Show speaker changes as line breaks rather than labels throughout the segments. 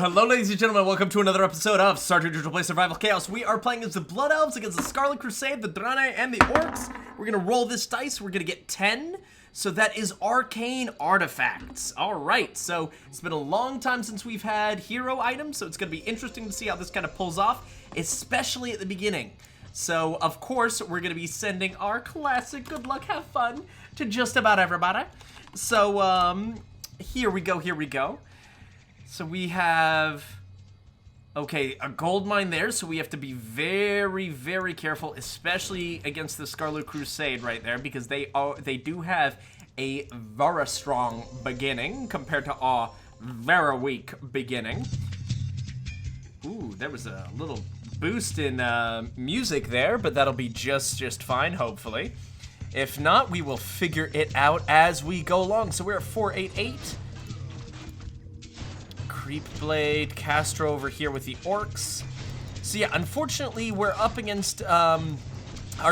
Hello ladies and gentlemen, welcome to another episode of Star Trek Digital Play Survival Chaos. We are playing as the Blood Elves against the Scarlet Crusade, the Draenei, and the Orcs. We're gonna roll this dice, we're gonna get 10. So that is arcane artifacts. Alright, so it's been a long time since we've had hero items, so it's gonna be interesting to see how this kind of pulls off, especially at the beginning. So, of course, we're gonna be sending our classic good luck, have fun to just about everybody. So, here we go. So we have, okay, a gold mine there, so we have to be very, very careful, especially against the Scarlet Crusade right there, because they do have a very strong beginning compared to our very weak beginning. Ooh, there was a little boost in music there, but that'll be just fine, hopefully. If not, we will figure it out as we go along. So we're at 488. Creep Blade, Castro over here with the Orcs. So yeah, unfortunately, we're up against, our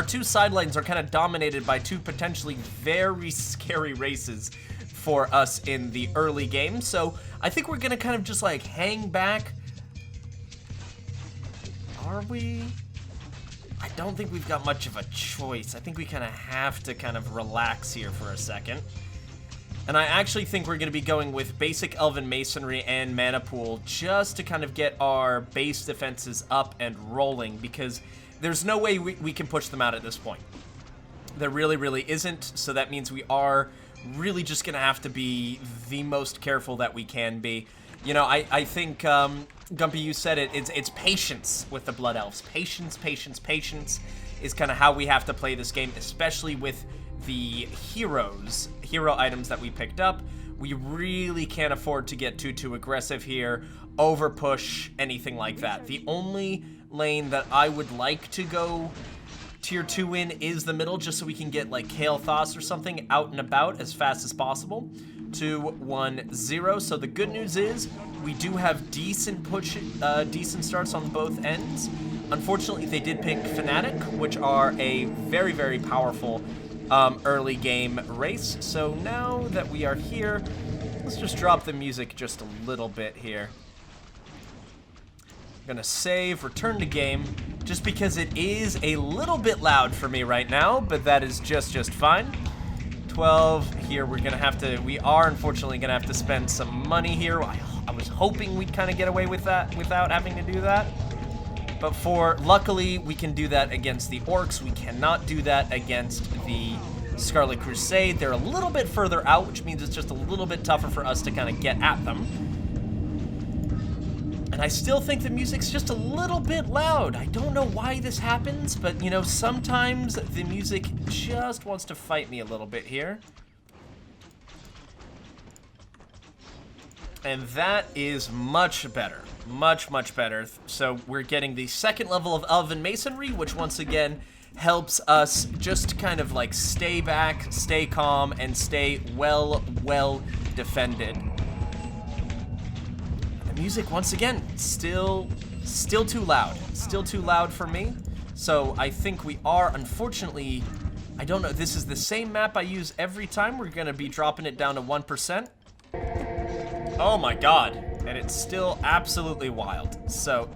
two sidelines are kind of dominated by two potentially very scary races for us in the early game. So I think we're gonna kind of just like hang back. Are we? I don't think we've got much of a choice. I think we kind of have to kind of relax here for a second. And I actually think we're going to be going with basic Elven Masonry and Mana Pool just to kind of get our base defenses up and rolling, because there's no way we can push them out at this point. There really isn't, so that means we are really just going to have to be the most careful that we can be. You know, I think, Gumpy, you said it, it's patience with the Blood Elves. Patience is kind of how we have to play this game, especially with the hero items that we picked up. We really can't afford to get too aggressive here, over push, anything like that. The only lane that I would like to go tier 2 in is the middle, just so we can get like Kale Thos or something out and about as fast as possible. 2, 1, 0. So the good news is we do have decent starts on both ends. Unfortunately, they did pick Fnatic, which are a very powerful early game race. So now that we are here, let's just drop the music just a little bit here. I'm gonna save, return to game, just because it is a little bit loud for me right now, but that is just fine. 12 here, we are unfortunately gonna have to spend some money here. I was hoping we'd kind of get away with that without having to do that. But luckily, we can do that against the Orcs. We cannot do that against the Scarlet Crusade. They're a little bit further out, which means it's just a little bit tougher for us to kind of get at them. And I still think the music's just a little bit loud. I don't know why this happens, but, you know, sometimes the music just wants to fight me a little bit here. And that is much better. Much better. So we're getting the second level of Elven Masonry, which once again helps us just kind of like stay back, stay calm, and stay well defended. And the music, once again, still too loud. Still too loud for me. So I think we are, unfortunately, I don't know, this is the same map I use every time. We're gonna be dropping it down to 1%. Oh my god, and it's still absolutely wild. So,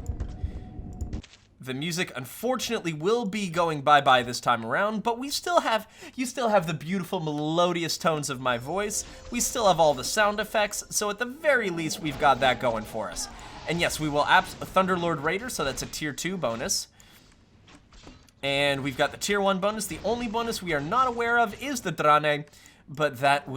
the music unfortunately will be going bye-bye this time around, but you still have the beautiful melodious tones of my voice. We still have all the sound effects, so at the very least we've got that going for us. And yes, we will Thunderlord Raider, so that's a tier 2 bonus. And we've got the tier 1 bonus. The only bonus we are not aware of is the Draenei, but that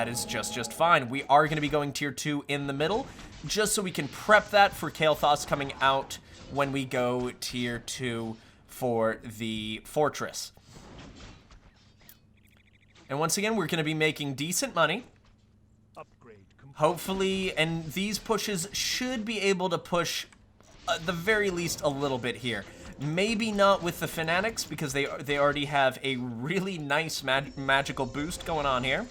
is just fine. We are going to be going tier 2 in the middle, just so we can prep that for Kale Thos coming out when we go tier 2 for the fortress. And once again, we're going to be making decent money. Hopefully, and these pushes should be able to push at the very least a little bit here. Maybe not with the Fanatics, because they already have a really nice magical boost going on here.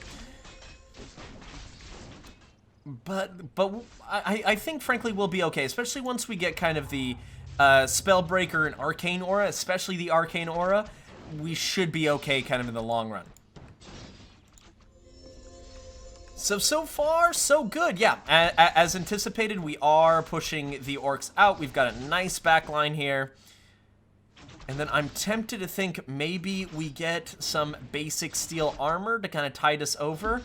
But I think, frankly, we'll be okay, especially once we get kind of the Spellbreaker and Arcane Aura, especially the Arcane Aura. We should be okay kind of in the long run. So far, so good. Yeah, as anticipated, we are pushing the orcs out. We've got a nice backline here. And then I'm tempted to think maybe we get some basic steel armor to kind of tide us over.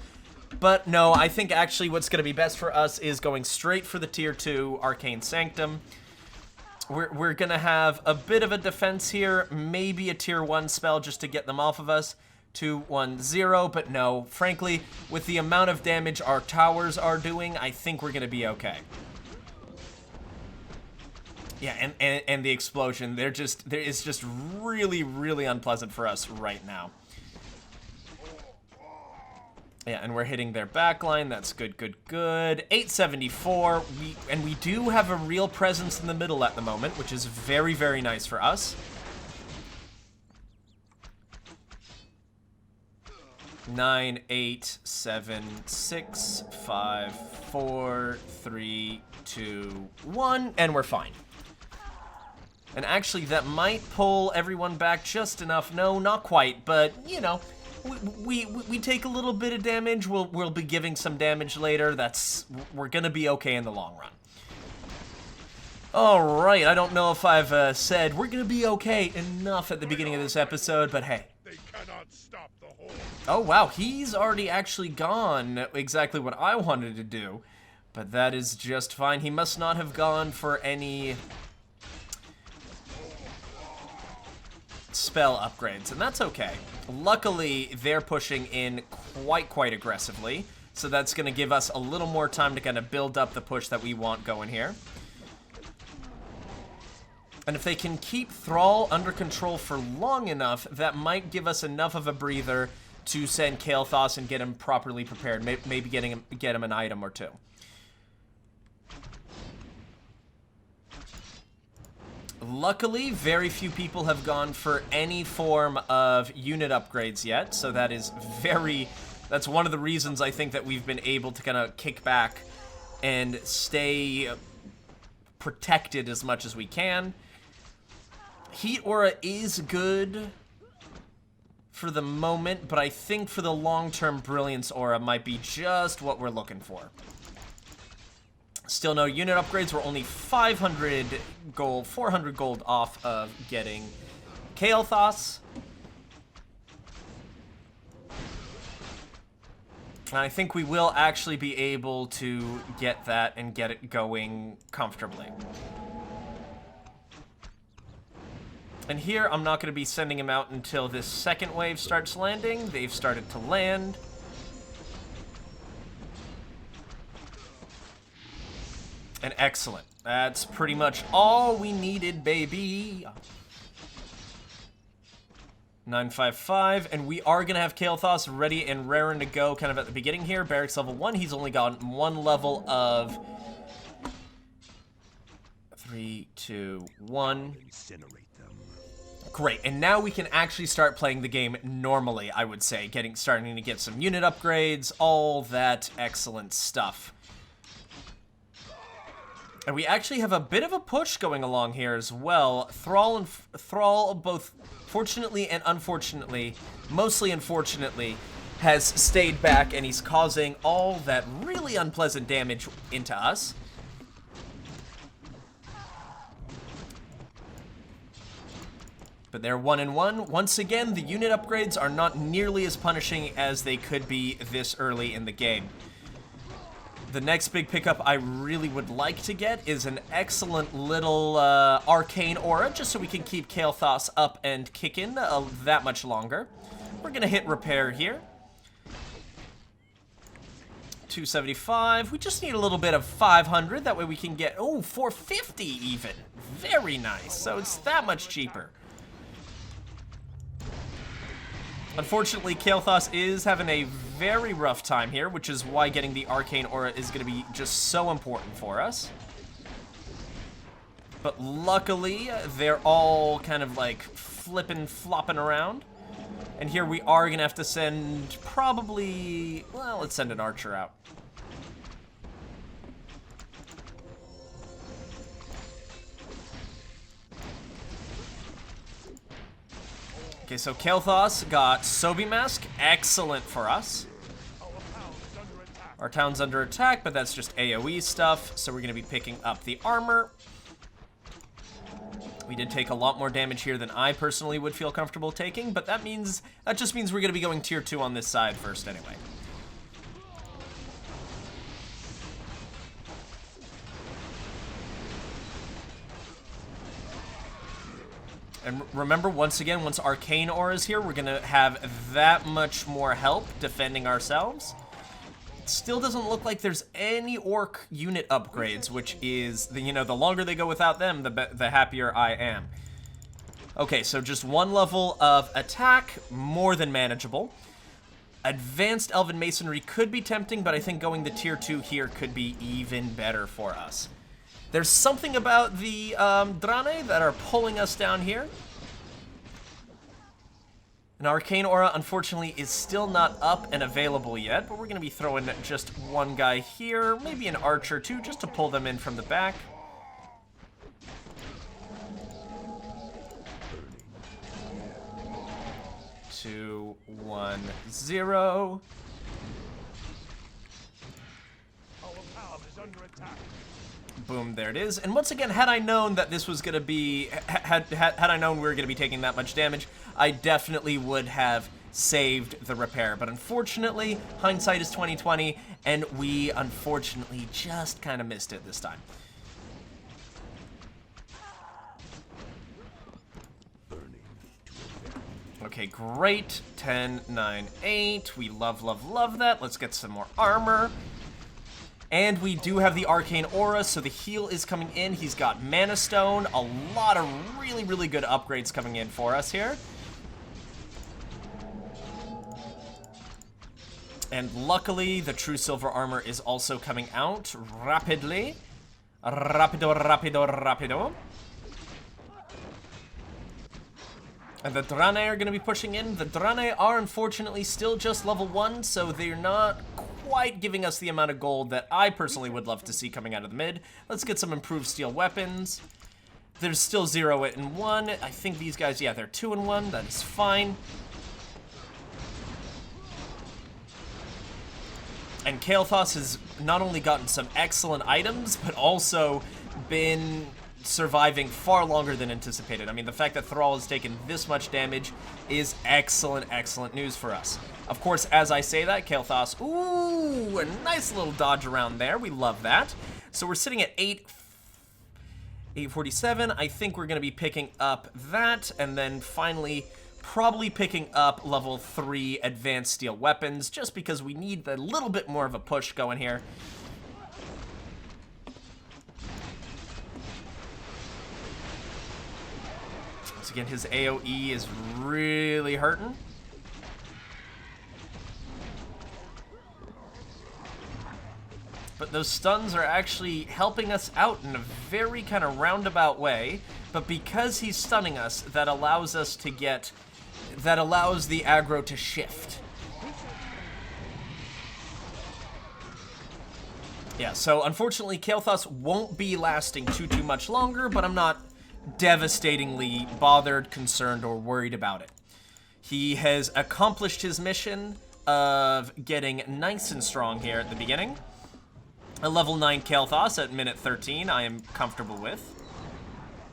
But no, I think actually what's going to be best for us is going straight for the tier 2 Arcane Sanctum. We're going to have a bit of a defense here, maybe a tier 1 spell just to get them off of us. 2-1-0, but no, frankly, with the amount of damage our towers are doing, I think we're going to be okay. Yeah, and the explosion, it's just really, really unpleasant for us right now. Yeah, and we're hitting their backline. That's good, good, good. 874. We do have a real presence in the middle at the moment, which is very, very nice for us. 9, 8, 7, 6, 5, 4, 3, 2, 1, and we're fine. And actually, that might pull everyone back just enough. No, not quite, but, you know, we take a little bit of damage. We'll be giving some damage later. We're gonna be okay in the long run. All right, I don't know if I've said we're gonna be okay enough at the beginning of this episode, but hey.
They cannot stop the horde.
Oh, wow, he's already actually gone exactly what I wanted to do, but that is just fine. He must not have gone for any spell upgrades, and that's okay. Luckily, they're pushing in quite aggressively, so that's going to give us a little more time to kind of build up the push that we want going here. And if they can keep Thrall under control for long enough, that might give us enough of a breather to send Kael'thas and get him properly prepared. Maybe get him an item or two. Luckily, very few people have gone for any form of unit upgrades yet, so that is that's one of the reasons I think that we've been able to kind of kick back and stay protected as much as we can. Heat Aura is good for the moment, but I think for the long-term Brilliance Aura might be just what we're looking for. Still no unit upgrades. We're only 500 gold, 400 gold off of getting Kael'thas. And I think we will actually be able to get that and get it going comfortably. And here, I'm not going to be sending him out until this second wave starts landing. They've started to land. And excellent. That's pretty much all we needed, baby. 955, and we are going to have Kael'thas ready and raring to go kind of at the beginning here. Barracks level 1. He's only gotten one level of 3, 2, 1. Incinerate them. Great, and now we can actually start playing the game normally, I would say. Starting to get some unit upgrades, all that excellent stuff. And we actually have a bit of a push going along here as well. Thrall, both fortunately and unfortunately, mostly unfortunately, has stayed back, and he's causing all that really unpleasant damage into us. But they're 1-1. Once again, the unit upgrades are not nearly as punishing as they could be this early in the game. The next big pickup I really would like to get is an excellent little Arcane Aura, just so we can keep Kael'thas up and kicking that much longer. We're going to hit repair here. 275. We just need a little bit of 500. That way we can get, 450 even. Very nice. So it's that much cheaper. Unfortunately, Kael'thas is having a very rough time here, which is why getting the Arcane Aura is going to be just so important for us. But luckily, they're all kind of like flopping around. And here we are going to have to send probably, well, let's send an archer out. Okay, so Kael'thas got Sobi Mask, excellent for us.
Our power is under attack.
Our town's under attack, but that's just AoE stuff, so we're going to be picking up the armor. We did take a lot more damage here than I personally would feel comfortable taking, but that just means we're going to be going tier 2 on this side first anyway. And remember, once again, once Arcane Aura is here, we're going to have that much more help defending ourselves. It still doesn't look like there's any Orc unit upgrades, which is, the longer they go without them, the happier I am. Okay, so just one level of attack, more than manageable. Advanced Elven Masonry could be tempting, but I think going to tier 2 here could be even better for us. There's something about the Drane that are pulling us down here. An Arcane Aura, unfortunately, is still not up and available yet, but we're going to be throwing just one guy here, maybe an archer too, just to pull them in from the back. Two, 1, 0.
Our town is under attack.
Boom, there it is. And once again, had I known that this was going to be, had I known we were going to be taking that much damage, I definitely would have saved the repair. But unfortunately, hindsight is 20/20, and we unfortunately just kind of missed it this time. Okay, great. 10, 9, 8. We love, love, love that. Let's get some more armor. And we do have the Arcane Aura, so the heal is coming in. He's got Mana Stone. A lot of really, really good upgrades coming in for us here. And luckily, the True Silver Armor is also coming out rapidly. Rapido, rapido, rapido. And the Drane are going to be pushing in. The Drane are unfortunately still just level 1, so they're not quite giving us the amount of gold that I personally would love to see coming out of the mid. Let's get some improved steel weapons. There's still 0 and 1. I think these guys, yeah, they're 2 and 1. That is fine. And Kael'thas has not only gotten some excellent items, but also been surviving far longer than anticipated. I mean, the fact that Thrall has taken this much damage is excellent, excellent news for us. Of course, as I say that, Kael'thas, ooh, a nice little dodge around there. We love that. So we're sitting at 847. I think we're going to be picking up that, and then finally probably picking up level 3 advanced steel weapons, just because we need a little bit more of a push going here. Once again, his AoE is really hurting. But those stuns are actually helping us out in a very kind of roundabout way. But because he's stunning us, that allows us to get... that allows the aggro to shift. Yeah, so unfortunately, Kael'thas won't be lasting too much longer, but I'm not devastatingly bothered, concerned, or worried about it. He has accomplished his mission of getting nice and strong here at the beginning. A level 9 Kael'thas at minute 13, I am comfortable with.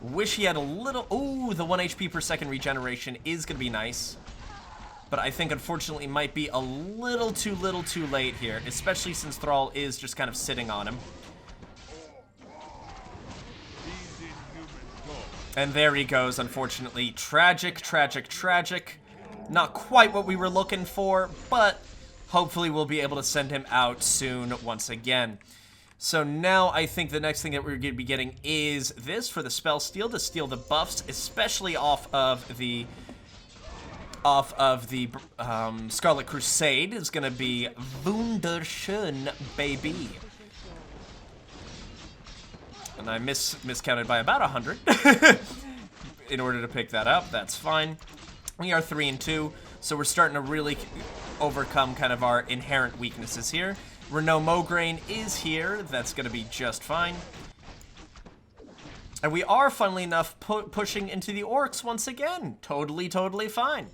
Wish he had a little... Ooh, the 1 HP per second regeneration is going to be nice. But I think, unfortunately, might be a little too late here, especially since Thrall is just kind of sitting on him. And there he goes, unfortunately. Tragic, tragic, tragic. Not quite what we were looking for, but hopefully we'll be able to send him out soon once again. So now I think the next thing that we're going to be getting is this for the spell steal, to steal the buffs, especially off of the Scarlet Crusade. Is going to be Wunderschön, baby. And I miscounted by about 100 in order to pick that up. That's fine. We are 3 and 2, so we're starting to really overcome kind of our inherent weaknesses here. Renault Mograine is here. That's going to be just fine. And we are, funnily enough, pushing into the orcs once again. Totally fine.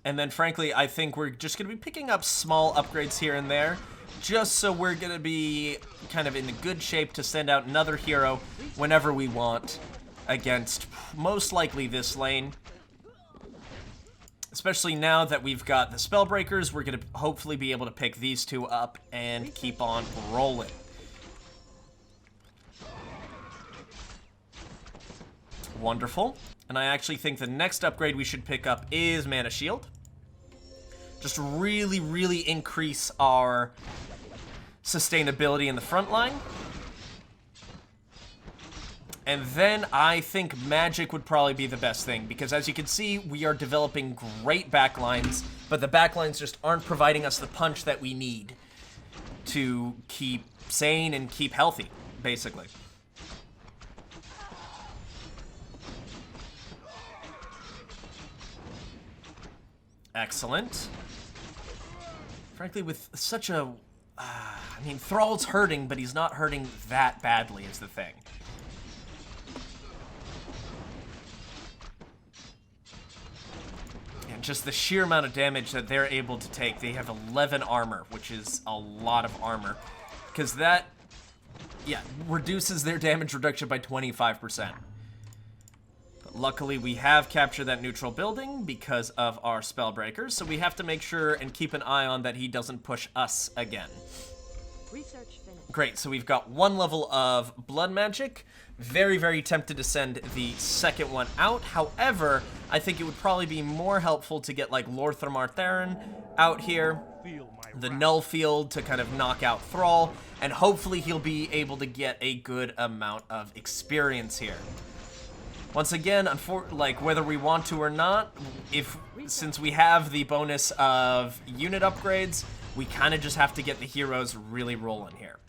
And then, frankly, I think we're just going to be picking up small upgrades here and there, just so we're going to be kind of in good shape to send out another hero whenever we want against most likely this lane. Especially now that we've got the Spellbreakers, we're going to hopefully be able to pick these two up and keep on rolling. Wonderful. And I actually think the next upgrade we should pick up is Mana Shield. Just really, really increase our sustainability in the front line. And then I think Magic would probably be the best thing, because as you can see, we are developing great backlines, but the backlines just aren't providing us the punch that we need to keep sane and keep healthy, basically. Excellent. Frankly, with such a... I mean, Thrall's hurting, but he's not hurting that badly, is the thing. And just the sheer amount of damage that they're able to take. They have 11 armor, which is a lot of armor. Because that, yeah, reduces their damage reduction by 25%. Luckily, we have captured that neutral building because of our Spellbreakers, so we have to make sure and keep an eye on that he doesn't push us again.
Research finished.
Great, so we've got one level of Blood Magic. Very, very tempted to send the second one out. However, I think it would probably be more helpful to get, like, Lorthramar Theron out here. The Null Field to kind of knock out Thrall, and hopefully he'll be able to get a good amount of experience here. Once again, like, whether we want to or not, since we have the bonus of unit upgrades, we kind of just have to get the heroes really rolling here.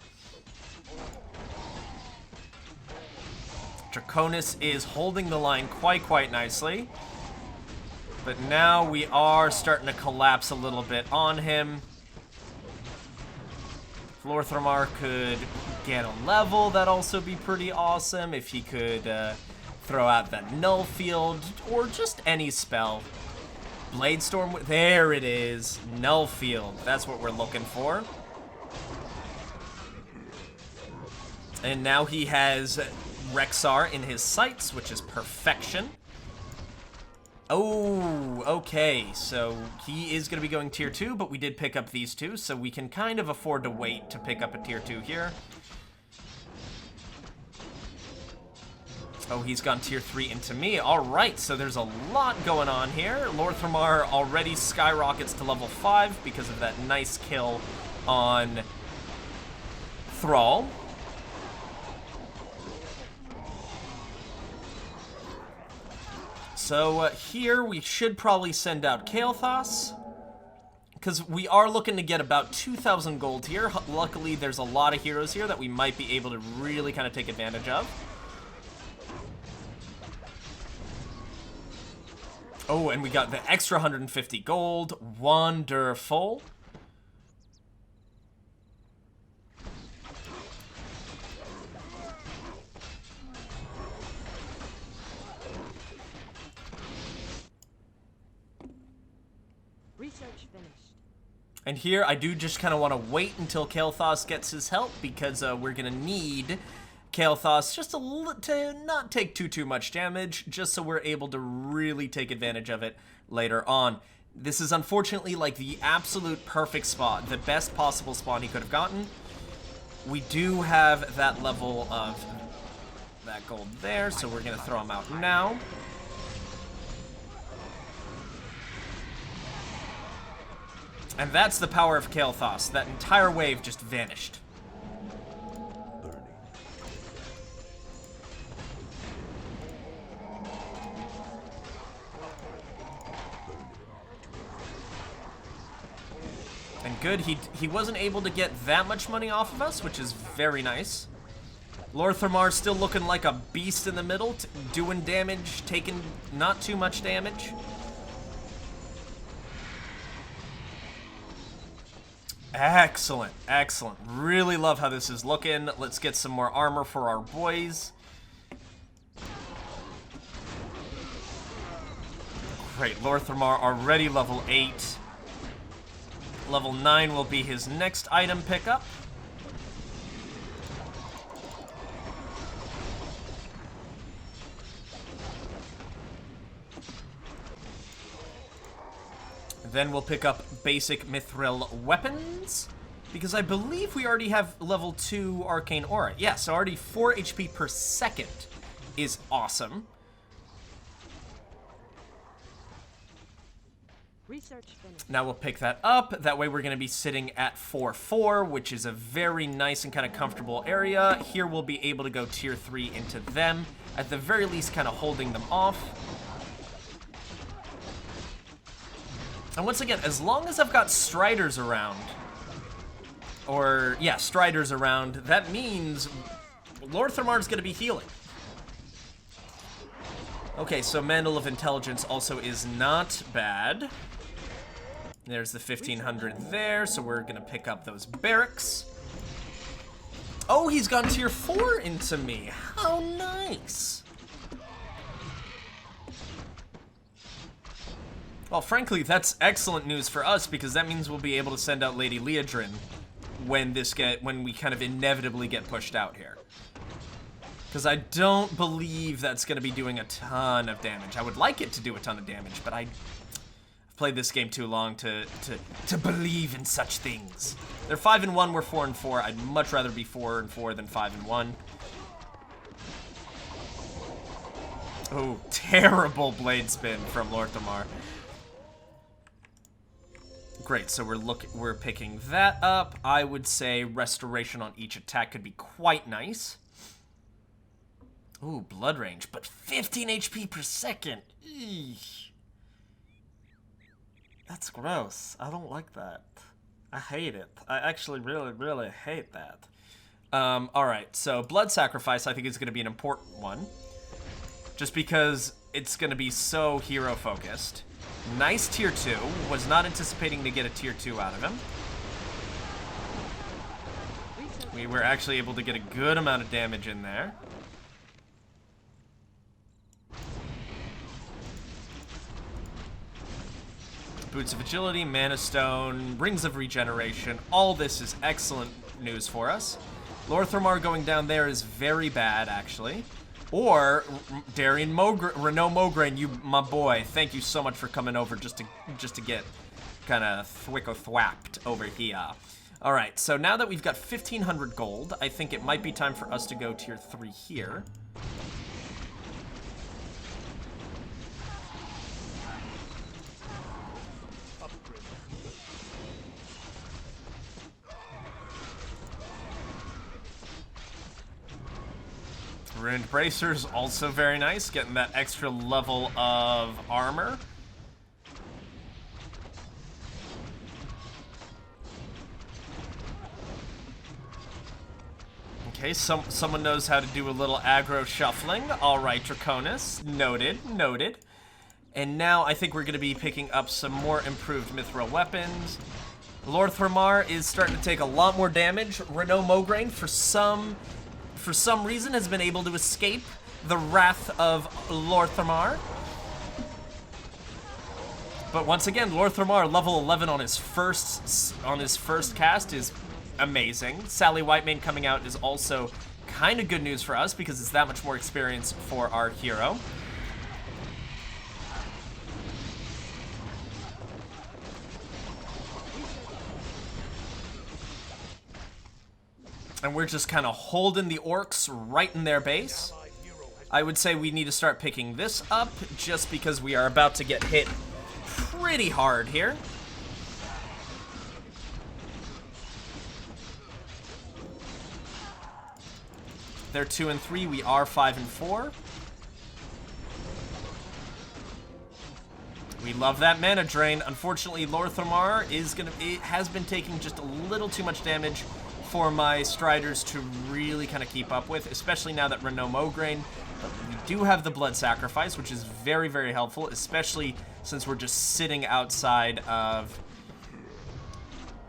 Draconis is holding the line quite nicely. But now we are starting to collapse a little bit on him. If Lorthramar could get a level, that'd also be pretty awesome. If he could... throw out that Null Field, or just any spell. Bladestorm, there it is. Null Field, that's what we're looking for. And now he has Rexxar in his sights, which is perfection. Oh, okay, so he is going to be going tier 2, but we did pick up these two, so we can kind of afford to wait to pick up a tier 2 here. Oh, he's gone tier 3 into me. Alright, so there's a lot going on here. Lorthramar already skyrockets to level 5 because of that nice kill on Thrall. So here we should probably send out Kael'thas, because we are looking to get about 2,000 gold here. Luckily, there's a lot of heroes here that we might be able to really kind of take advantage of. Oh, and we got the extra 150 gold. Wonderful.
Research finished.
And here, I do just kind of want to wait until Kael'thas gets his help, because we're going to need Kael'thas just to not take too much damage, just so we're able to really take advantage of it later on. This is unfortunately like the absolute perfect spot, the best possible spawn he could have gotten. We do have that level of that gold there, so we're going to throw him out now. And that's the power of Kael'thas. That entire wave just vanished. And good, he wasn't able to get that much money off of us, which is very nice. Lorthramar still looking like a beast in the middle, doing damage, taking not too much damage. Excellent, excellent. Really love how this is looking. Let's get some more armor for our boys. Great, Lorthamar already level 8. Level 9 will be his next item pickup. Then we'll pick up basic mithril weapons, because I believe we already have level 2 arcane aura. Yeah, so already 4 HP per second is awesome.
Research finished.
Now we'll pick that up. That way we're going to be sitting at 4-4, which is a very nice and kind of comfortable area. Here we'll be able to go tier 3 into them, at the very least kind of holding them off. And once again, as long as I've got Striders around, or, yeah, Striders around, that means Lorthamar's going to be healing. Okay, so Mandal of Intelligence also is not bad. There's the 1500 there, so we're going to pick up those barracks. Oh, he's gone tier 4 into me. How nice. Well, frankly, that's excellent news for us, because that means we'll be able to send out Lady Leodrin when we kind of inevitably get pushed out here. Because I don't believe that's going to be doing a ton of damage. I would like it to do a ton of damage, but I've played this game too long to believe in such things. They're 5-1, we're 4-4. I'd much rather be 4-4 than 5-1. Oh, terrible blade spin from Lorthamar. Great, so we're picking that up. I would say restoration on each attack could be quite nice. Ooh, blood range, but 15 HP per second. Eesh. That's gross. I don't like that. I hate it. I actually really, really hate that. Alright, so blood sacrifice I think is going to be an important one. Just because it's going to be so hero-focused. Nice tier 2. Was not anticipating to get a tier 2 out of him. We were actually able to get a good amount of damage in there. Boots of Agility, Mana Stone, Rings of Regeneration. All this is excellent news for us. Lorthamar going down there is very bad, actually. Or Renault Mograine, you my boy. Thank you so much for coming over just to get kind of thwicko-thwapped over here. All right, so now that we've got 1,500 gold, I think it might be time for us to go tier 3 here. Ruined Bracers, also very nice, getting that extra level of armor. Okay, someone knows how to do a little aggro shuffling. All right, Draconis, noted, noted. And now I think we're going to be picking up some more improved mithril weapons. Lorthamar is starting to take a lot more damage. Renault Mograine, for some reason, has been able to escape the wrath of Lorthamar. But once again, Lorthamar, level 11 on his first cast is amazing. Sally Whitemane coming out is also kind of good news for us because it's that much more experience for our hero. And we're just kind of holding the orcs right in their base. I would say we need to start picking this up just because we are about to get hit pretty hard here. They're 2 and 3, we are 5 and 4. We love that mana drain. Unfortunately, Lorthamar has been taking just a little too much damage for my Striders to really kind of keep up with, especially now that Renault Mograine. But we do have the Blood Sacrifice, which is very, very helpful, especially since we're just sitting outside of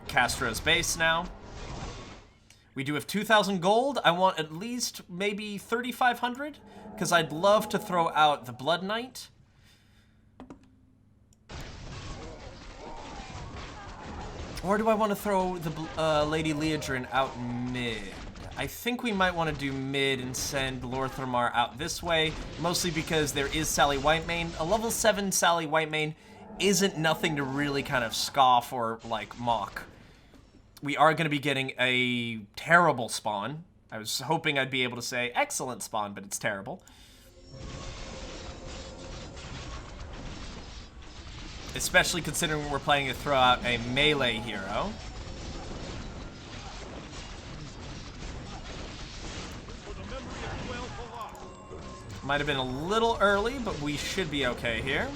Castro's base now. We do have 2,000 gold. I want at least maybe 3,500, because I'd love to throw out the Blood Knight. Or do I want to throw the Lady Leodrin out mid? I think we might want to do mid and send Lorthramar out this way, mostly because there is Sally Whitemane. A level 7 Sally Whitemane isn't nothing to really kind of scoff or, like, mock. We are going to be getting a terrible spawn. I was hoping I'd be able to say excellent spawn, but it's terrible. Especially considering we're planning to throw out a melee hero. Might have been a little early, but we should be okay here.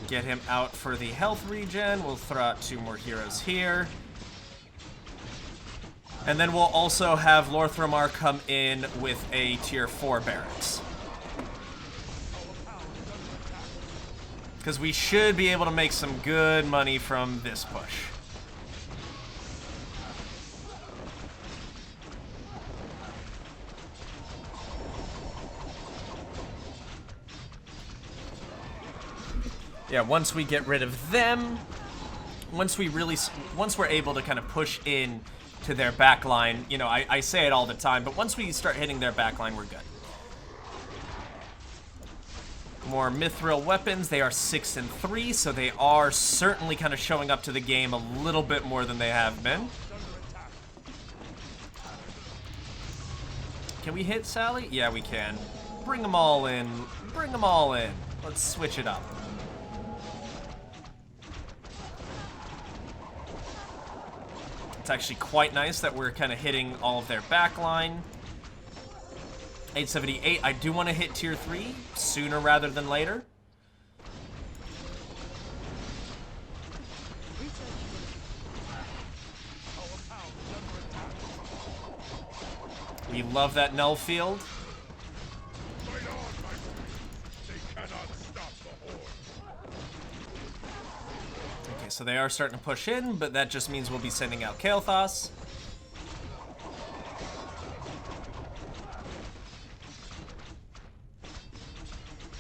Get him out for the health regen. We'll throw out 2 more heroes here. And then we'll also have Lorthramar come in with a tier 4 barracks. Because we should be able to make some good money from this push. Yeah, once we get rid of them, once we're able to kind of push in to their backline, you know, I say it all the time, but once we start hitting their backline, we're good. More mithril weapons. They are 6 and 3, so they are certainly kind of showing up to the game a little bit more than they have been. Can we hit Sally? Yeah, we can. Bring them all in. Bring them all in. Let's switch it up. It's actually quite nice that we're kind of hitting all of their backline. 878, I do want to hit tier 3 sooner rather than later. We love that null field. Okay, so they are starting to push in, but that just means we'll be sending out Kael'thas.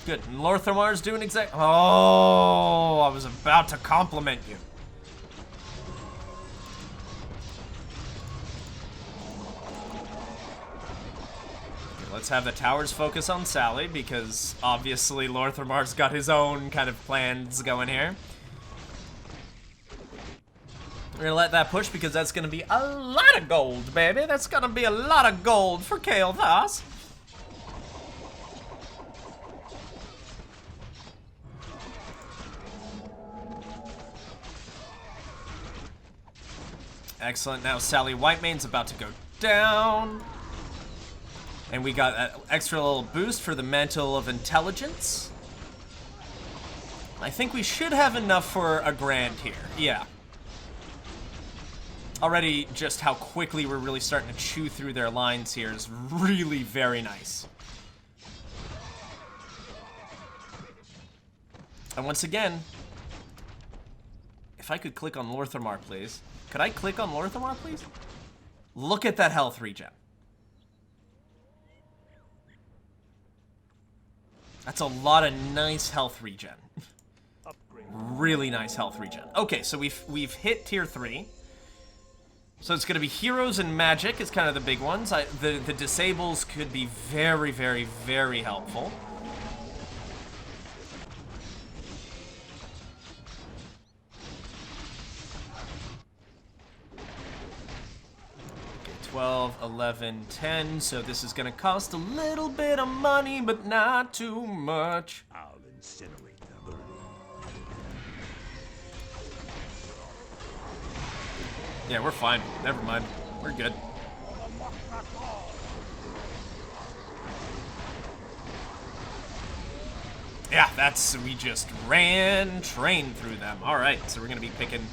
Good. And Lorthramar's doing Oh, I was about to compliment you. Okay, let's have the towers focus on Sally, because obviously Lorthramar's got his own kind of plans going here. We're gonna let that push because that's gonna be a lot of gold, baby. That's gonna be a lot of gold for Kael'thas. Excellent. Now Sally Whitemane's about to go down. And we got an extra little boost for the Mantle of Intelligence. I think we should have enough for a grand here. Yeah. Already just how quickly we're really starting to chew through their lines here is really very nice. And once again, if I could click on Lorthramar, please. Could I click on Lorthramar, please? Look at that health regen. That's a lot of nice health regen. Really nice health regen. Okay, so we've hit tier 3. So it's going to be heroes and magic is kind of the big ones. The disables could be very, very, very helpful. Okay, 12, 11, 10. So this is going to cost a little bit of money, but not too much.
I'll incinerate them early.
Yeah, we're fine. Never mind. We're good. Yeah, we just trained through them. All right, so we're going to be picking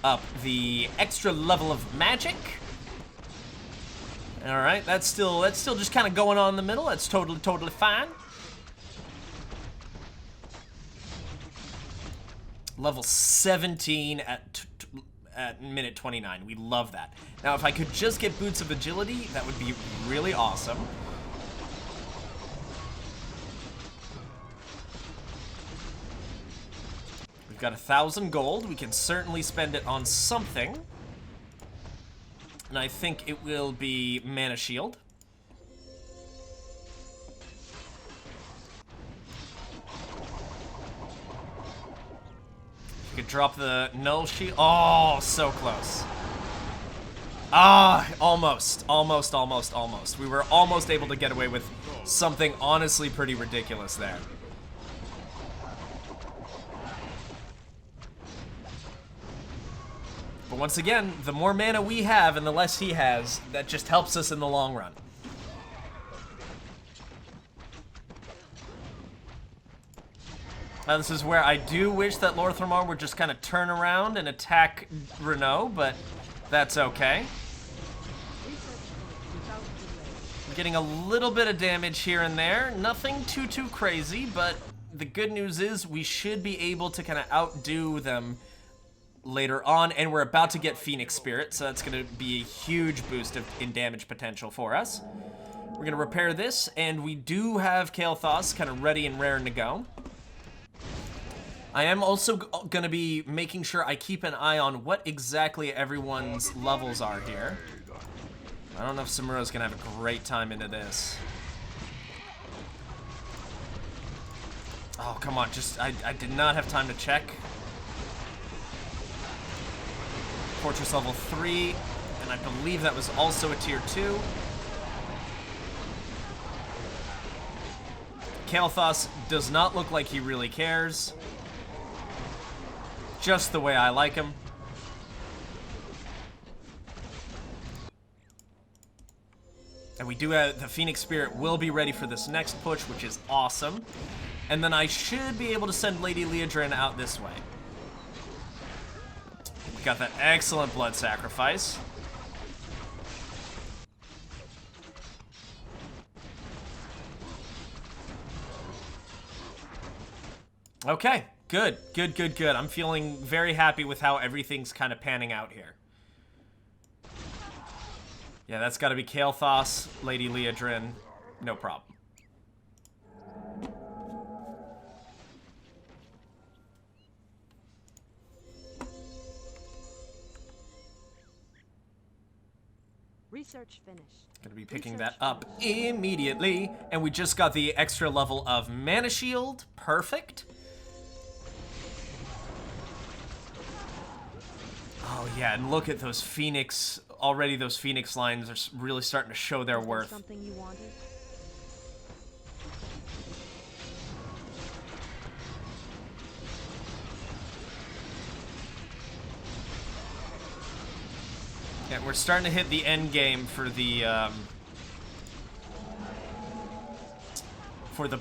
up the extra level of magic. All right, that's still just kind of going on in the middle. That's totally fine. Level 17 at minute 29. We love that. Now, if I could just get Boots of Agility, that would be really awesome. We've got 1,000 gold. We can certainly spend it on something. And I think it will be Mana Shield. You could drop the Null Shield. Oh, so close. Ah, almost. We were almost able to get away with something honestly pretty ridiculous there. But once again, the more mana we have and the less he has, that just helps us in the long run. Now, this is where I do wish that Lorthramar would just kind of turn around and attack Renault, but that's okay. I'm getting a little bit of damage here and there. Nothing too crazy, but the good news is we should be able to kind of outdo them later on, and we're about to get Phoenix Spirit, so that's going to be a huge boost in damage potential for us. We're going to repair this, and we do have Kael'thas kind of ready and raring to go. I am also going to be making sure I keep an eye on what exactly everyone's levels are here. I don't know if Samura's going to have a great time into this. Oh, come on, I did not have time to check. Fortress level 3, and I believe that was also a tier 2. Kael'thas does not look like he really cares. Just the way I like him. And we do have the Phoenix Spirit will be ready for this next push, which is awesome. And then I should be able to send Lady Liadrin out this way. We got that excellent blood sacrifice. Okay, good. I'm feeling very happy with how everything's kind of panning out here. Yeah, that's got to be Kael'thas, Lady Liadrin, no problem.
Research finished.
Gonna be picking that up immediately. And we just got the extra level of Mana Shield. Perfect. Oh yeah, and look at those Phoenix. Already those Phoenix lines are really starting to show their worth.
Something you wanted?
Yeah, we're starting to hit the end game for the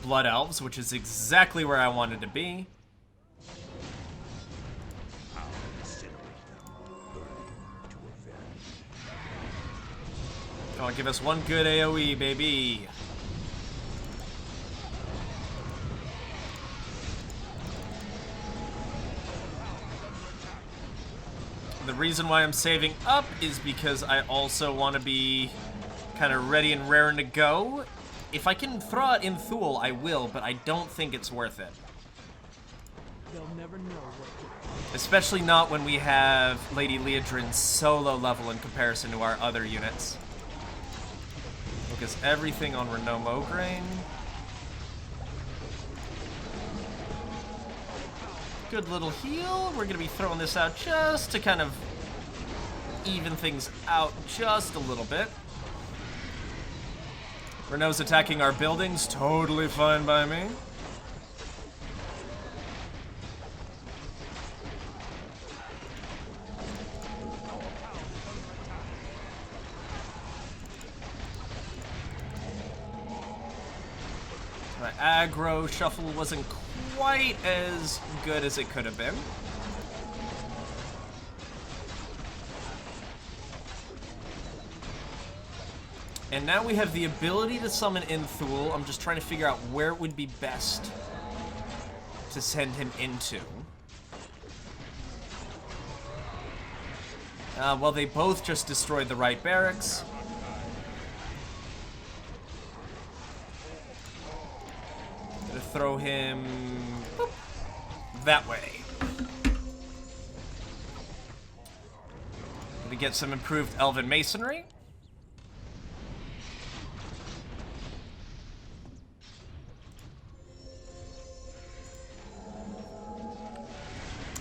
Blood Elves, which is exactly where I wanted to be. Come on, give us one good AoE, baby. The reason why I'm saving up is because I also want to be kind of ready and raring to go. If I can throw it in Thule, I will, but I don't think it's worth it.
They'll never know what to...
Especially not when we have Lady Liadrin so low level in comparison to our other units. Because everything on Renault Mograine. Good little heal. We're going to be throwing this out just to kind of even things out just a little bit. Renault's attacking our buildings. Totally fine by me. My aggro shuffle wasn't quite as good as it could have been. And now we have the ability to summon in Thule. I'm just trying to figure out where it would be best to send him into. Well, they both just destroyed the right barracks. Gonna throw him boop, that way. We get some improved elven masonry.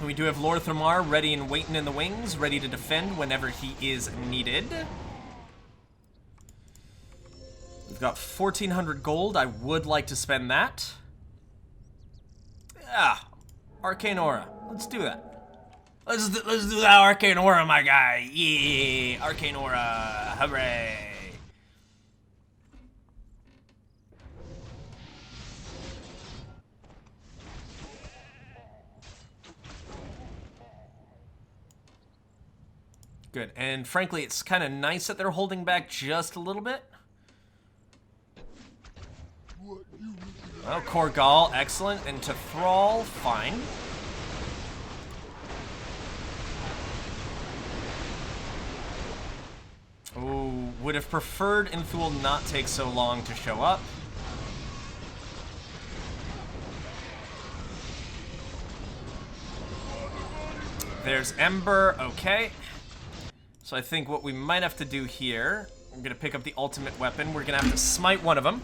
We do have Lord Thermar ready and waiting in the wings, ready to defend whenever he is needed. We've got 1,400 gold. I would like to spend that. Yeah, Arcane Aura. Let's do that. Let's do that Arcane Aura, my guy. Yeah, Arcane Aura. Hooray. Good, and frankly, it's kind of nice that they're holding back just a little bit. Oh, Korgal, excellent, and to Thrall, fine. Oh, would have preferred Inthul not take so long to show up. There's Ember, okay. So I think what we might have to do here, we're gonna pick up the ultimate weapon. We're gonna have to smite one of them.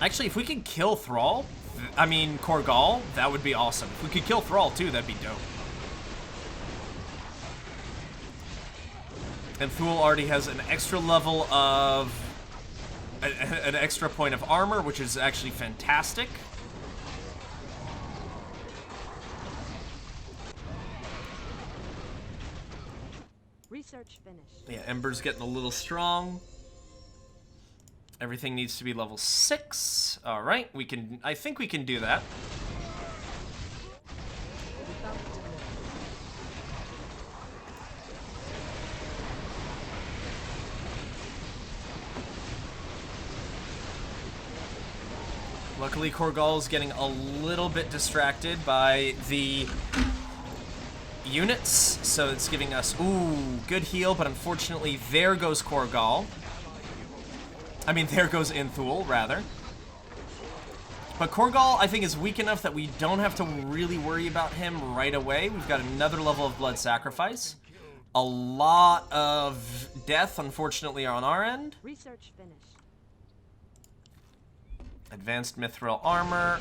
Actually, if we could kill Thrall, I mean Korgal, that would be awesome. If we could kill Thrall too, that'd be dope. And Thule already has an extra level of, an extra point of armor, which is actually fantastic.
Research finished.
Yeah, Ember's getting a little strong. Everything needs to be level 6. All right, we can. I think we can do that. Luckily, Korgal's getting a little bit distracted by the units, so it's giving us, ooh, good heal, but unfortunately, there goes Korgal. I mean, there goes Inthul, rather. But Korgal, I think, is weak enough that we don't have to really worry about him right away. We've got another level of Blood Sacrifice. A lot of death, unfortunately, on our end.
Research finished.
Advanced Mithril Armor.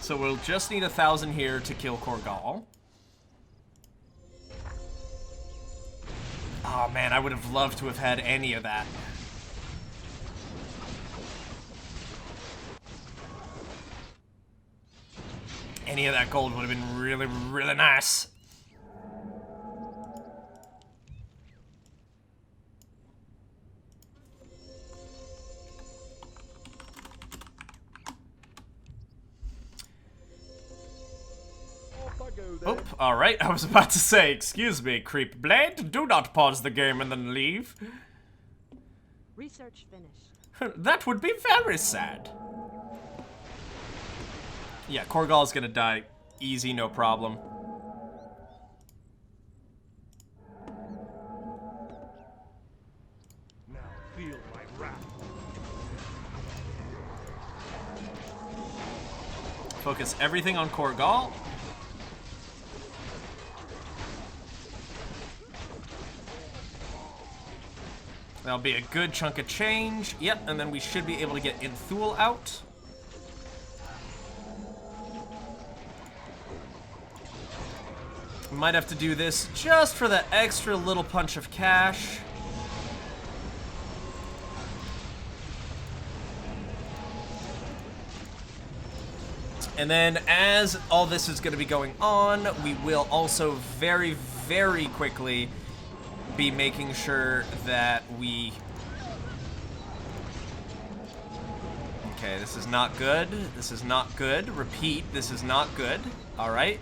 So we'll just need 1,000 here to kill Korgal. Oh man, I would have loved to have had any of that. Any of that gold would have been really, really nice. Oop, alright, I was about to say, excuse me, Creep Blade, do not pause the game and then leave.
Research finished.
That would be very sad. Yeah, Korgal's gonna die easy, no problem.
Now feel my wrath.
Focus everything on Korgal. That'll be a good chunk of change. Yep, and then we should be able to get Inthul out. Might have to do this just for that extra little punch of cash. And then as all this is going to be going on, we will also very, very quickly be making sure that we... Okay, this is not good. This is not good. Repeat, this is not good. All right.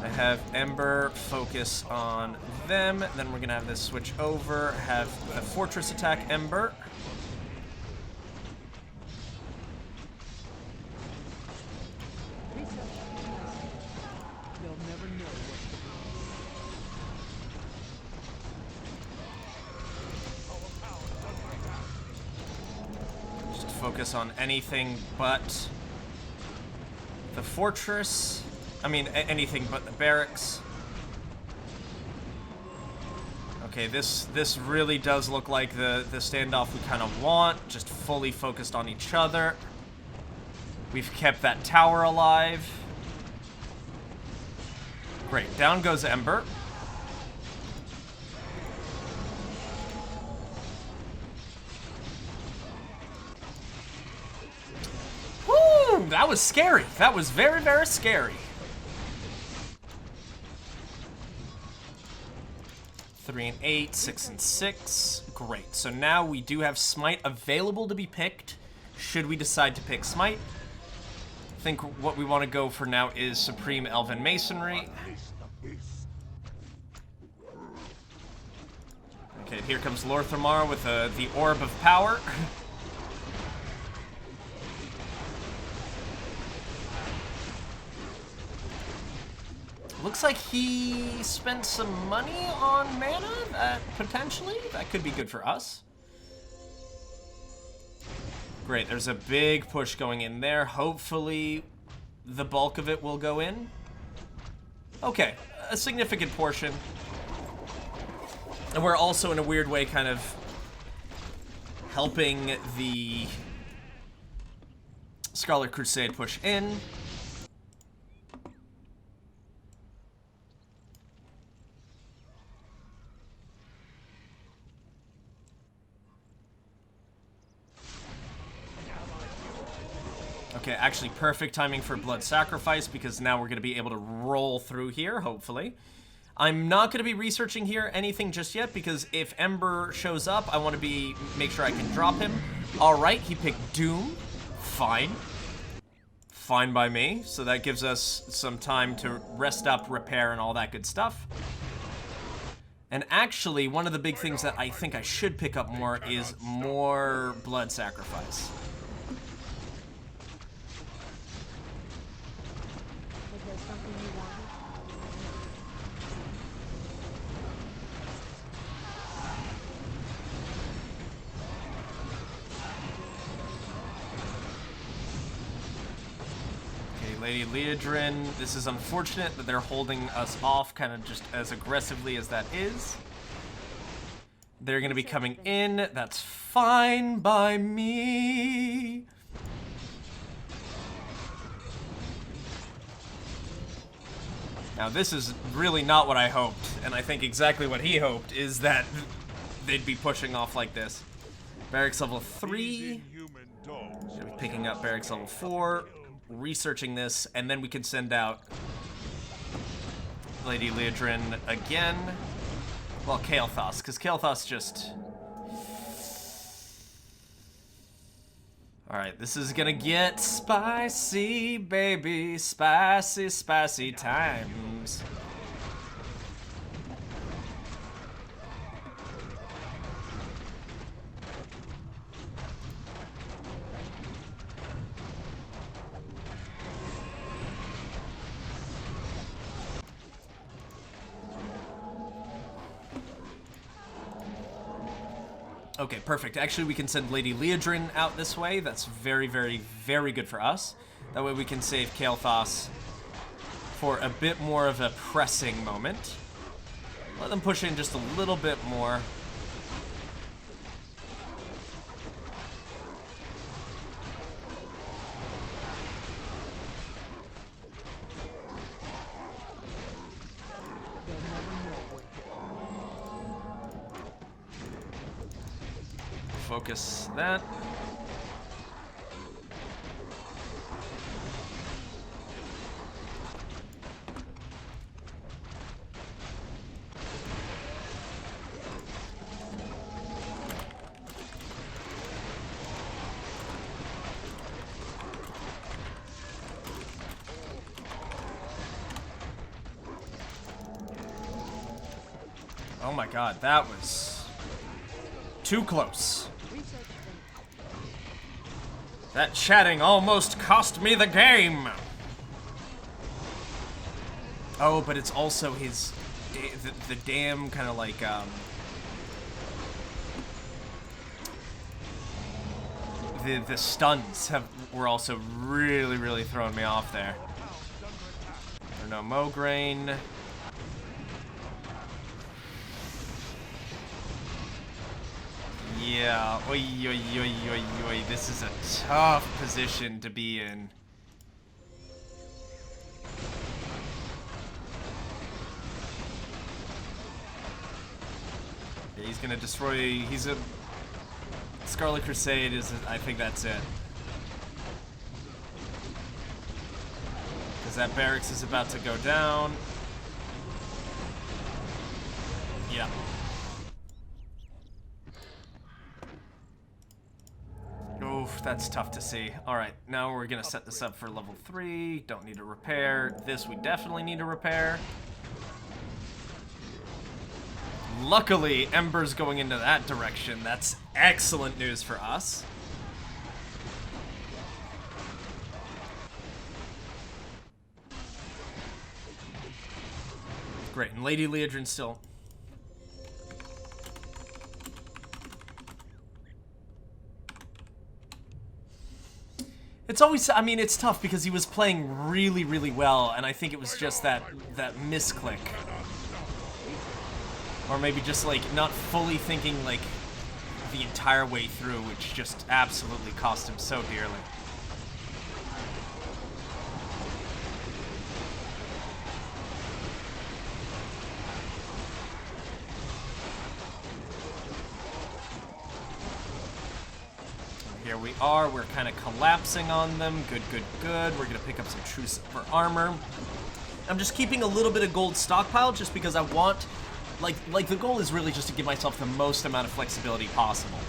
I have Ember focus on them. Then we're going to have this switch over. Have a Fortress attack Ember.
They'll never know what
Just focus on anything but the fortress. I mean, anything but the barracks. Okay, this really does look like the standoff we kind of want. Just fully focused on each other. We've kept that tower alive. Great, down goes Ember. Woo! That was scary. That was very, very scary. 3 and 8, 6 and 6. Great. So now we do have Smite available to be picked, should we decide to pick Smite. I think what we want to go for now is Supreme Elven Masonry. Okay, here comes Lorthamar with the Orb of Power. Looks like he spent some money on mana, potentially. That could be good for us. Great, there's a big push going in there. Hopefully, the bulk of it will go in. Okay, a significant portion. And we're also, in a weird way, kind of helping the Scarlet Crusade push in. Okay, actually perfect timing for Blood Sacrifice, because now we're going to be able to roll through here, hopefully. I'm not going to be researching here anything just yet, because if Ember shows up, I want to make sure I can drop him. Alright, he picked Doom. Fine. Fine by me. So that gives us some time to rest up, repair, and all that good stuff. And actually, one of the big things that I think I should pick up more is more Blood Sacrifice. Lady Leodrin, this is unfortunate that they're holding us off kind of just as aggressively as that is. They're going to be coming in. That's fine by me. Now, this is really not what I hoped, and I think exactly what he hoped is that they'd be pushing off like this. Barracks level 3. Gonna be picking up barracks level 4. Researching this, and then we can send out Lady Leodrin again. Well, Kael'thas, because Kael'thas just... Alright, this is gonna get spicy, baby. Spicy, spicy times. Okay, perfect. Actually, we can send Lady Leodrin out this way. That's very, very, very good for us. That way we can save Kael'thas for a bit more of a pressing moment. Let them push in just a little bit more. Focus that. Oh my god, that was too close. That chatting almost cost me the game! Oh, but it's also his... the damn kind of like, the stuns were also really throwing me off there. Or no Mograine. Yeah, oi, oi, oi, oi, oi. This is a tough position to be in. Yeah, he's gonna destroy. He's a Scarlet Crusade is. I think that's it. Because that barracks is about to go down. Yeah. Oof, that's tough to see. Alright, now we're gonna set this up for level 3. Don't need to repair. This we definitely need to repair. Luckily, Ember's going into that direction. That's excellent news for us. Great, and Lady Leodrin still... It's always, I mean, it's tough because he was playing really well, and I think it was just that misclick. Or maybe just, like, not fully thinking, like, the entire way through, which just absolutely cost him so dearly. Here we are, we're kind of collapsing on them. Good. We're gonna pick up some true silver armor. I'm just keeping a little bit of gold stockpile just because I want, like the goal is really just to give myself the most amount of flexibility possible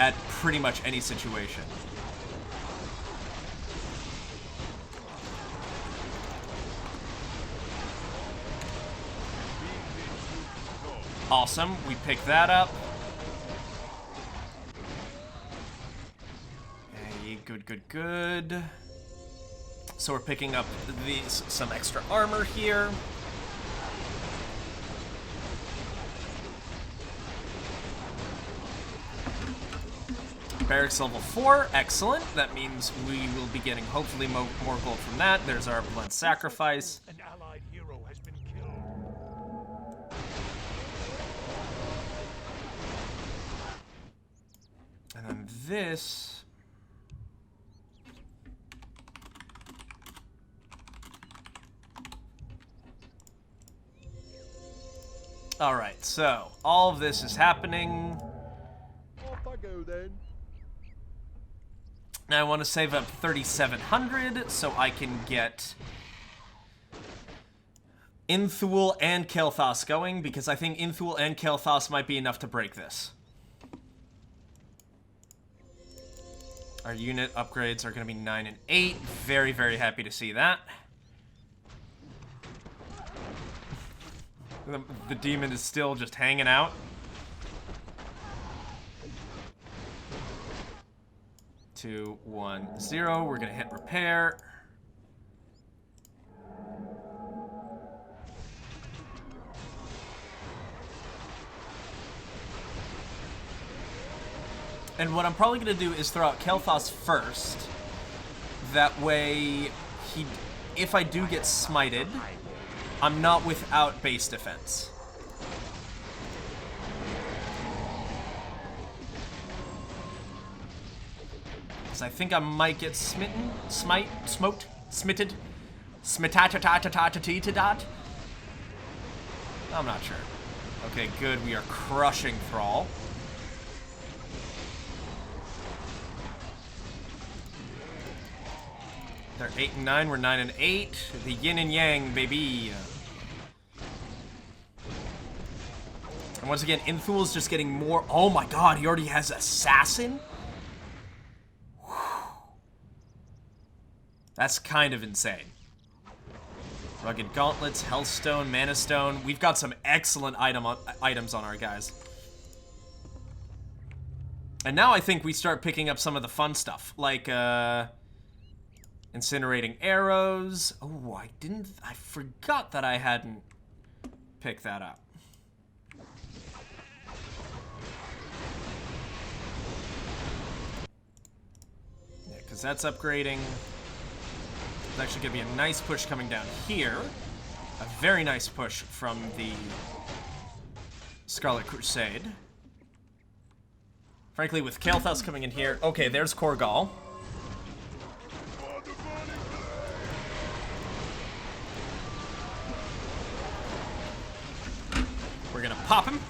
at pretty much any situation. Awesome, we pick that up. Good. So we're picking up some extra armor here. Barracks level 4, excellent. That means we will be getting hopefully more gold from that. There's our blood sacrifice.
An allied hero has been killed.
And then this... Alright, so all of this is happening.
Off I go then.
Now I want to save up 3,700 so I can get Inthul and Kael'thas going, because I think Inthul and Kael'thas might be enough to break this. Our unit upgrades are going to be 9 and 8. Very happy to see that. The demon is still just hanging out. Two, 1, 0. We're gonna hit repair. And what I'm probably gonna do is throw out Kael'thas first. That way, if I do get smited, I'm not without base defense. Because I think I might get smitten, smitted, smitatatatatatatatatat. I'm not sure. Okay, good. We are crushing Thrall. They're 8 and 9, we're 9 and 8. The yin and yang, baby. And once again, Inthul's just getting more. Oh my god, he already has Assassin? Whew. That's kind of insane. Rugged Gauntlets, Hellstone, Mana Stone. We've got some excellent items on our guys. And now I think we start picking up some of the fun stuff, like, incinerating arrows. Oh, I forgot that I hadn't picked that up. because that's upgrading. There's actually going to be a nice push coming down here. A very nice push from the Scarlet Crusade. Frankly, with Kael'thas coming in here... Okay, there's Korgal. We're gonna pop him.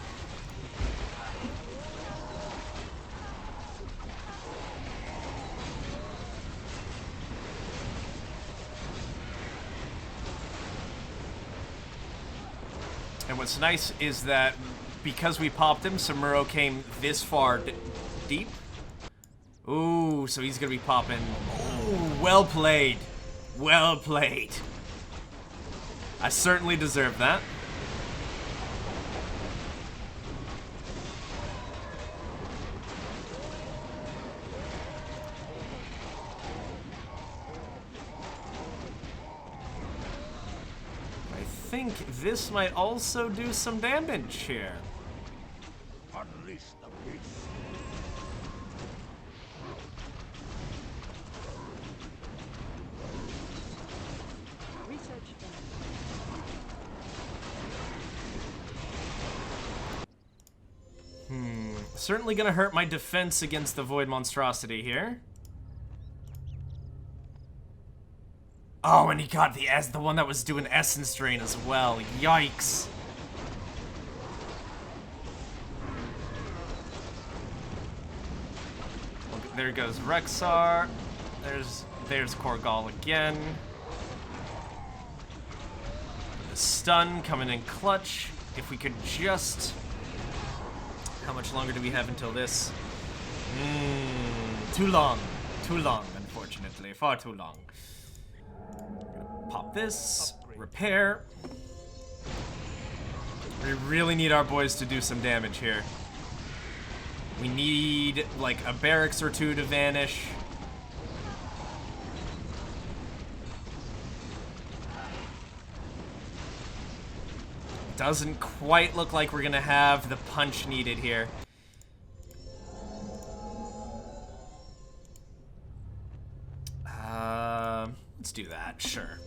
And what's nice is that because we popped him, Samuro came this far deep. Ooh, so he's gonna be popping. Ooh, well played. Well played. I certainly deserve that. I think this might also do some damage here.
Unleash the beast.
Research finished.
Certainly gonna hurt my defense against the Void Monstrosity here. Oh, and he got the one that was doing Essence Drain as well. Yikes. Okay, there goes Rexar. There's Korgal again. The stun coming in clutch. If we could just... How much longer do we have until this? Too long. Too long, unfortunately. Far too long. Pop this. Repair. We really need our boys to do some damage here. We need, like, a barracks or two to vanish. Doesn't quite look like we're gonna have the punch needed here. Let's do that, sure.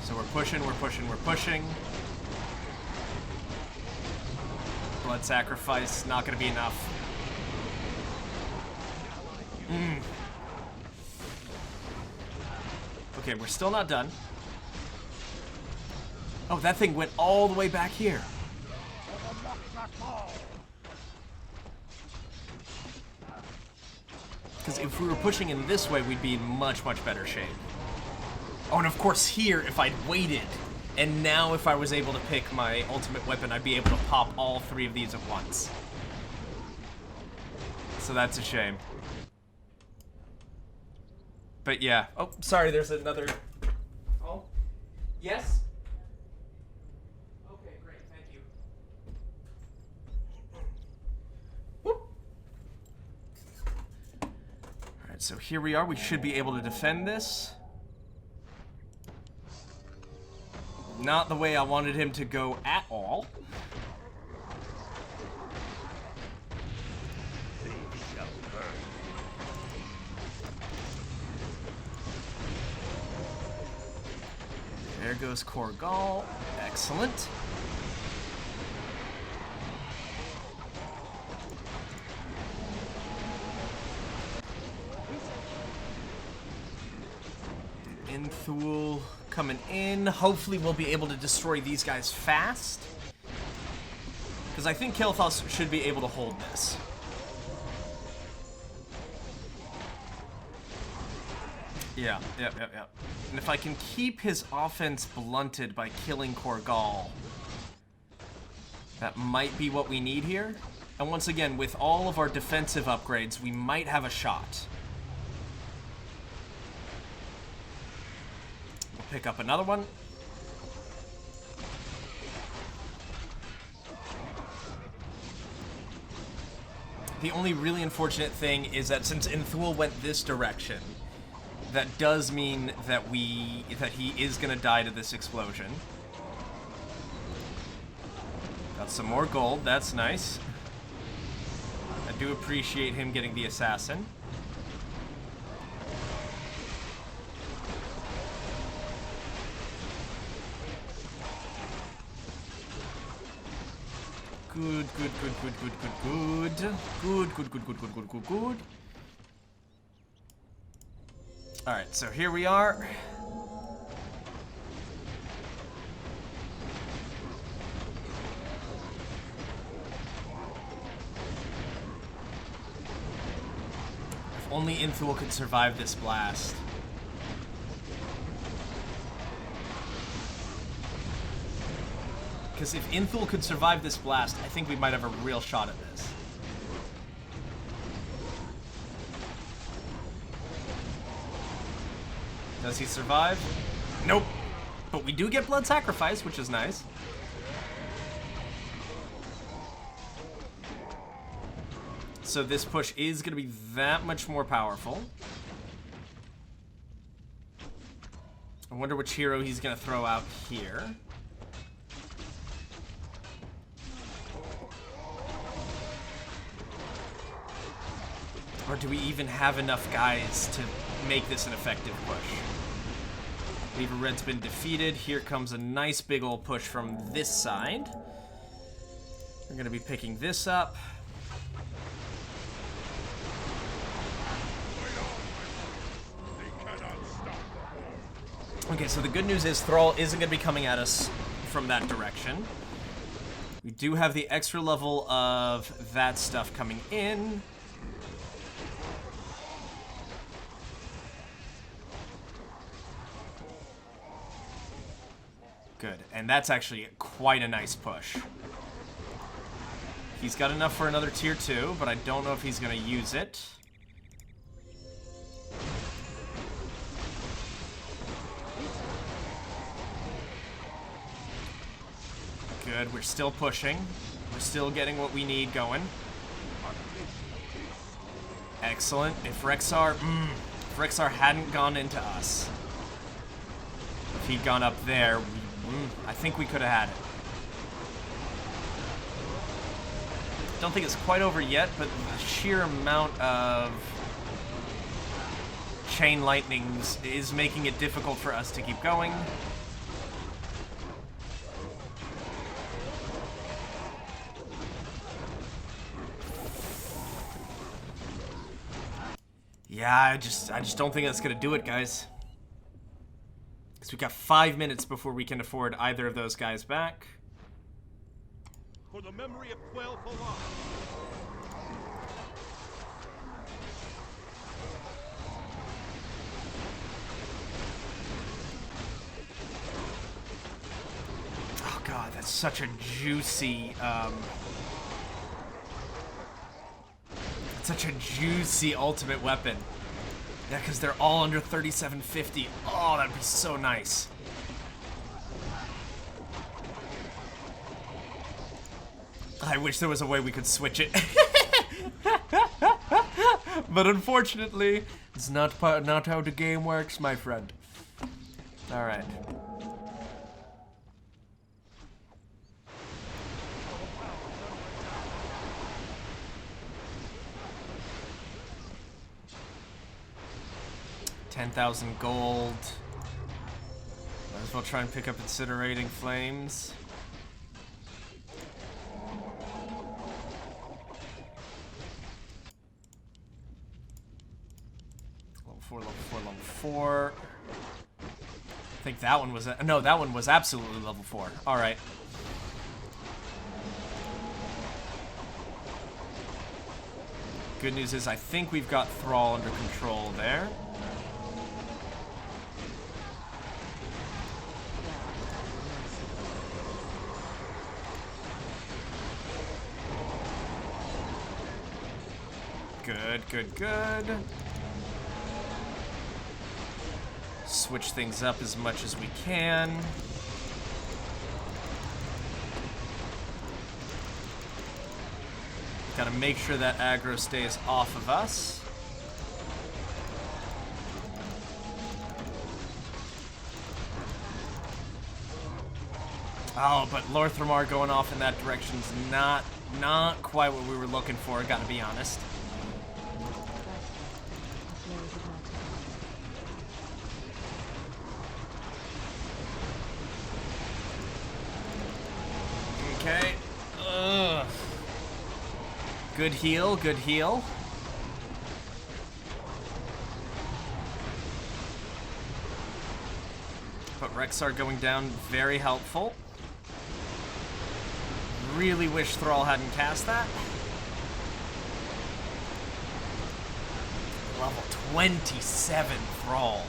So we're pushing, we're pushing, we're pushing. Blood sacrifice, not gonna be enough. Okay, we're still not done. Oh, that thing went all the way back here. Because if we were pushing in this way, we'd be in much, much better shape. Oh, and of course here, if I'd waited, and now if I was able to pick my ultimate weapon, I'd be able to pop all three of these at once. So that's a shame. But yeah. Oh, sorry, there's another... Oh? Yes? Okay, great, thank you. Whoop. Alright, so here we are. We should be able to defend this. Not the way I wanted him to go at all. There goes Korgal. Excellent. Inthul coming in. Hopefully we'll be able to destroy these guys fast. Because I think Kael'thas should be able to hold this. Yeah. And if I can keep his offense blunted by killing Korgal, that might be what we need here. And once again, with all of our defensive upgrades, we might have a shot. We'll pick up another one. The only really unfortunate thing is that since Inthul went this direction, that does mean that he is gonna die to this explosion. Got some more gold, that's nice. I do appreciate him getting the assassin. Good. Alright, so here we are. If only Inthul could survive this blast. Because if Inthul could survive this blast, I think we might have a real shot at this. Does he survive? Nope. But we do get blood sacrifice, which is nice. So this push is going to be that much more powerful. I wonder which hero he's going to throw out here. Or do we even have enough guys to make this an effective push? Lever Red's been defeated. Here comes a nice big ol' push from this side. We're going to be picking this up. Okay, so the good news is Thrall isn't going to be coming at us from that direction. We do have the extra level of that stuff coming in. Good, and that's actually quite a nice push. He's got enough for another tier 2, but I don't know if he's going to use it. Good, we're still pushing. We're still getting what we need going. Excellent. If Rexar hadn't gone into us, if he'd gone up there, I think we could have had it. Don't think it's quite over yet, but the sheer amount of chain lightnings is making it difficult for us to keep going. Yeah, I just don't think that's gonna do it, guys. Because we got 5 minutes before we can afford either of those guys back.
For the memory of 12 Halan.
Oh god, that's such a juicy, such a juicy ultimate weapon. Yeah, because they're all under 3750. Oh, that'd be so nice. I wish there was a way we could switch it. But unfortunately, it's not how the game works, my friend. All right. $10,000 gold. Might as well try and pick up Incinerating Flames. Level 4. I think that one was... No, that one was absolutely level 4. Alright. Good news is I think we've got Thrall under control there. Good. Switch things up as much as we can. Gotta make sure that aggro stays off of us. Oh, but Lorthramar going off in that direction's not quite what we were looking for, gotta be honest. Okay. Ugh. Good heal, good heal. But Rexar going down, very helpful. Really wish Thrall hadn't cast that. Level 27 Thrall.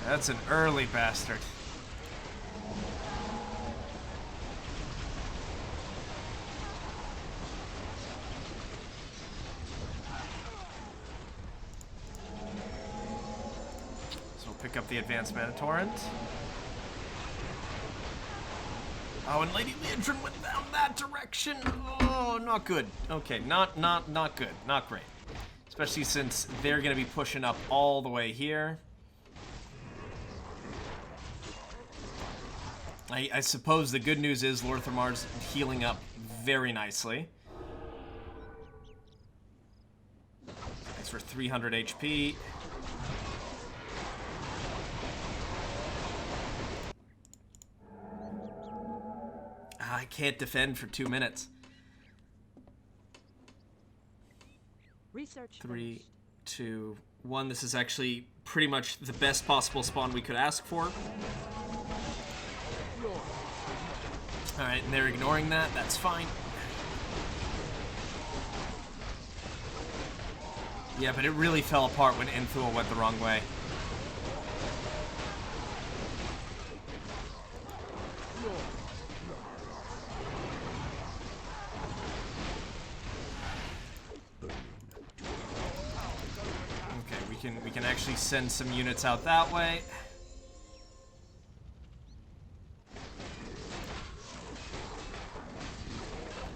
That's an early bastard. So we'll pick up the Advanced Mana Torrent. Oh, and Lady Leandrin went down that direction. Oh, not good. Okay, not good. Not great. Especially since they're going to be pushing up all the way here. I suppose the good news is Lorthramar's healing up very nicely. Thanks for 300 HP. I can't defend for 2 minutes.
Research
3,
finished.
2, 1. This is actually pretty much the best possible spawn we could ask for. Alright, and they're ignoring that. That's fine. Yeah, but it really fell apart when Enthul went the wrong way. Okay, we can actually send some units out that way.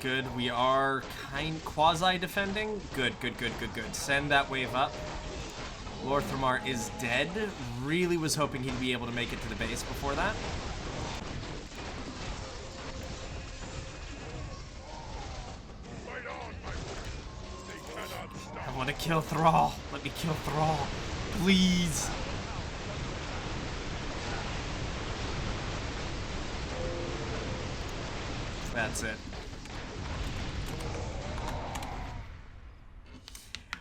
Good, we are quasi-defending. Good. Send that wave up. Lorthramar is dead. Really was hoping he'd be able to make it to the base before that.
Fight on, my friend. They cannot stop.
I want to kill Thrall. Let me kill Thrall. Please. That's it.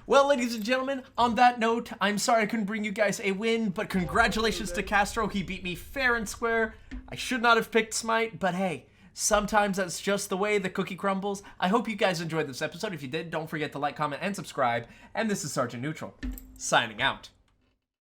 Well, ladies and gentlemen, on that note, I'm sorry I couldn't bring you guys a win, but congratulations to Castro. He beat me fair and square. I should not have picked Smite, but hey, sometimes that's just the way the cookie crumbles. I hope you guys enjoyed this episode. If you did, don't forget to like, comment, and subscribe. And this is Sergeant Neutral, signing out.